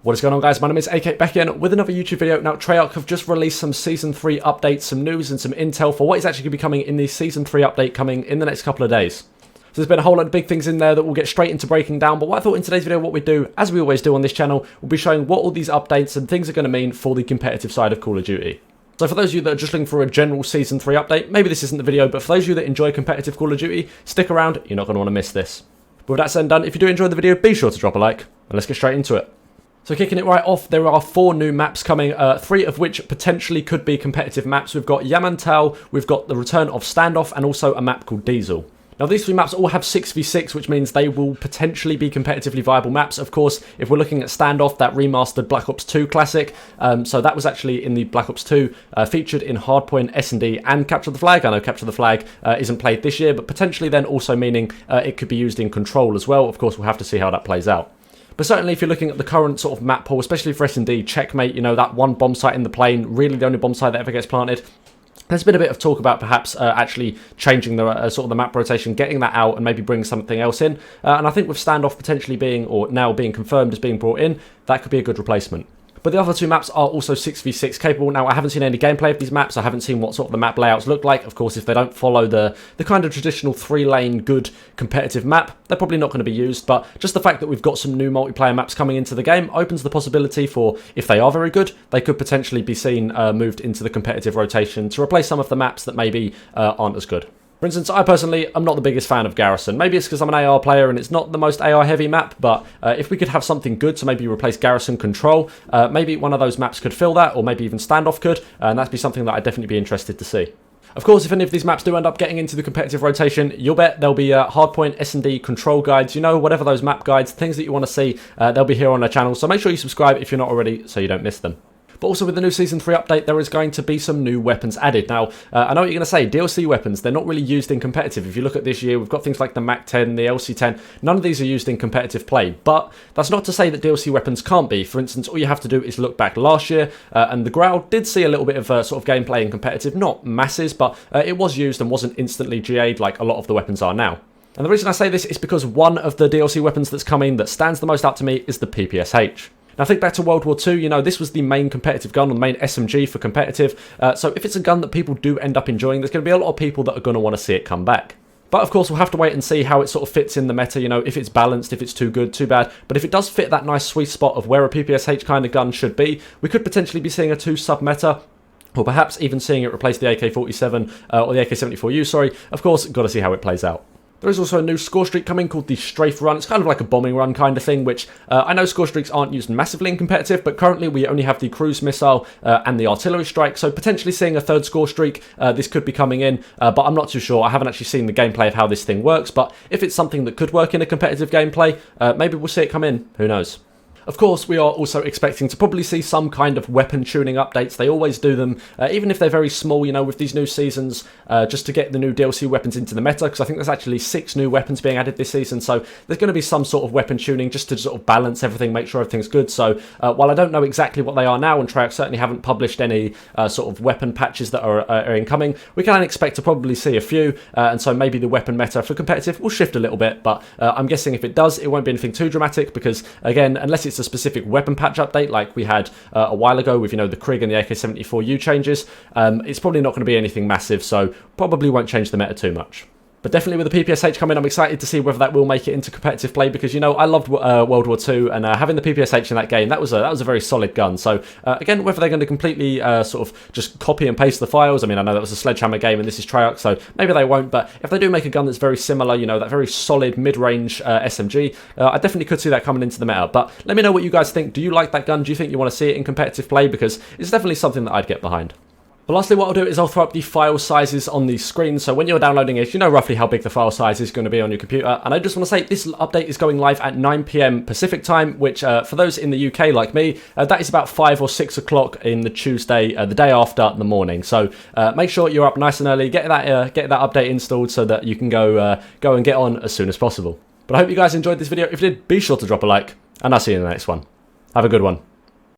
What is going on, guys? My name is AK back again with another YouTube video. Now, Treyarch have just released some Season 3 updates, some news and some intel for what is actually going to be coming in the Season 3 update coming in the next couple of days. So there's been a whole lot of big things in there that we'll get straight into breaking down, but what I thought in today's video, what we do, as we always do on this channel, we'll be showing what all these updates and things are going to mean for the competitive side of Call of Duty. So for those of you that are just looking for a general Season 3 update, maybe this isn't the video, but for those of you that enjoy competitive Call of Duty, stick around, you're not going to want to miss this. But with that said and done, if you do enjoy the video, be sure to drop a like, and let's get straight into it. So kicking it right off, there are 4 new maps coming, 3 of which potentially could be competitive maps. We've got Yamantau, we've got the return of Standoff, and also a map called Diesel. Now these 3 maps all have 6v6, which means they will potentially be competitively viable maps. Of course, if we're looking at Standoff, that remastered Black Ops 2 classic, so that was actually in the Black Ops 2, featured in Hardpoint, S&D, and Capture the Flag. I know Capture the Flag isn't played this year, but potentially then also meaning it could be used in Control as well. Of course, we'll have to see how that plays out. But certainly if you're looking at the current sort of map pool, especially for S&D, Checkmate, you know, that one bomb site in the plane, really the only bomb site that ever gets planted. There's been a bit of talk about perhaps actually changing the sort of the map rotation, getting that out and maybe bringing something else in. And I think with Standoff potentially being, or now being confirmed as being brought in, that could be a good replacement. But the other 2 maps are also 6v6 capable. Now, I haven't seen any gameplay of these maps. I haven't seen what sort of the map layouts look like. Of course, if they don't follow the kind of traditional 3-lane good competitive map, they're probably not going to be used. But just the fact that we've got some new multiplayer maps coming into the game opens the possibility for, if they are very good, they could potentially be seen moved into the competitive rotation to replace some of the maps that maybe aren't as good. For instance, I personally am not the biggest fan of Garrison. Maybe it's because I'm an AR player and it's not the most AR heavy map, but if we could have something good to maybe replace Garrison Control, maybe one of those maps could fill that, or maybe even Standoff could, and that'd be something that I'd definitely be interested to see. Of course, if any of these maps do end up getting into the competitive rotation, you'll bet there'll be Hardpoint, S&D, Control guides, you know, whatever those map guides, things that you want to see, they'll be here on our channel, so make sure you subscribe if you're not already so you don't miss them. But also with the new Season 3 update, there is going to be some new weapons added. Now, I know what you're going to say, DLC weapons, they're not really used in competitive. If you look at this year, we've got things like the MAC-10, the LC-10, none of these are used in competitive play. But that's not to say that DLC weapons can't be. For instance, all you have to do is look back last year, and the Growl did see a little bit of sort of gameplay in competitive, not masses, but it was used and wasn't instantly GA'd like a lot of the weapons are now. And the reason I say this is because one of the DLC weapons that's coming that stands the most out to me is the PPSH. Now think back to World War II, you know, this was the main competitive gun, or the main SMG for competitive, so if it's a gun that people do end up enjoying, there's going to be a lot of people that are going to want to see it come back. But of course, we'll have to wait and see how it sort of fits in the meta, you know, if it's balanced, if it's too good, too bad. But if it does fit that nice sweet spot of where a PPSH kind of gun should be, we could potentially be seeing a 2 sub-meta, or perhaps even seeing it replace the AK-47, or the AK-74U, sorry. Of course, got to see how it plays out. There is also a new Scorestreak coming called the Strafe Run. It's kind of like a bombing run kind of thing, which I know Scorestreaks aren't used massively in competitive, but currently we only have the cruise missile and the artillery strike, so potentially seeing a 3rd Scorestreak, this could be coming in, but I'm not too sure. I haven't actually seen the gameplay of how this thing works, but if it's something that could work in a competitive gameplay, maybe we'll see it come in. Who knows? Of course, we are also expecting to probably see some kind of weapon tuning updates. They always do them, even if they're very small, you know, with these new seasons, just to get the new DLC weapons into the meta, because I think there's actually 6 new weapons being added this season, so there's going to be some sort of weapon tuning just to sort of balance everything, make sure everything's good. So while I don't know exactly what they are now, and Treyarch certainly haven't published any sort of weapon patches that are incoming, we can expect to probably see a few, and so maybe the weapon meta for competitive will shift a little bit, but I'm guessing if it does, it won't be anything too dramatic, because again, unless it's a specific weapon patch update like we had a while ago with, you know, the Krig and the AK-74U changes, it's probably not going to be anything massive, so probably won't change the meta too much. But definitely with the PPSH coming, I'm excited to see whether that will make it into competitive play, because, you know, I loved World War II, and having the PPSH in that game, that was a very solid gun. So again, whether they're going to completely sort of just copy and paste the files, I mean, I know that was a Sledgehammer game and this is Treyarch, so maybe they won't, but if they do make a gun that's very similar, you know, that very solid mid-range SMG, I definitely could see that coming into the meta. But let me know what you guys think. Do you like that gun? Do you think you want to see it in competitive play? Because it's definitely something that I'd get behind. But lastly, what I'll do is I'll throw up the file sizes on the screen, so when you're downloading it, you know roughly how big the file size is going to be on your computer. And I just want to say this update is going live at 9 PM Pacific time, which for those in the UK like me, that is about 5 or 6 o'clock in the Tuesday, the day after the morning. So make sure you're up nice and early, get that update installed so that you can go and get on as soon as possible. But I hope you guys enjoyed this video. If you did, be sure to drop a like, and I'll see you in the next one. Have a good one.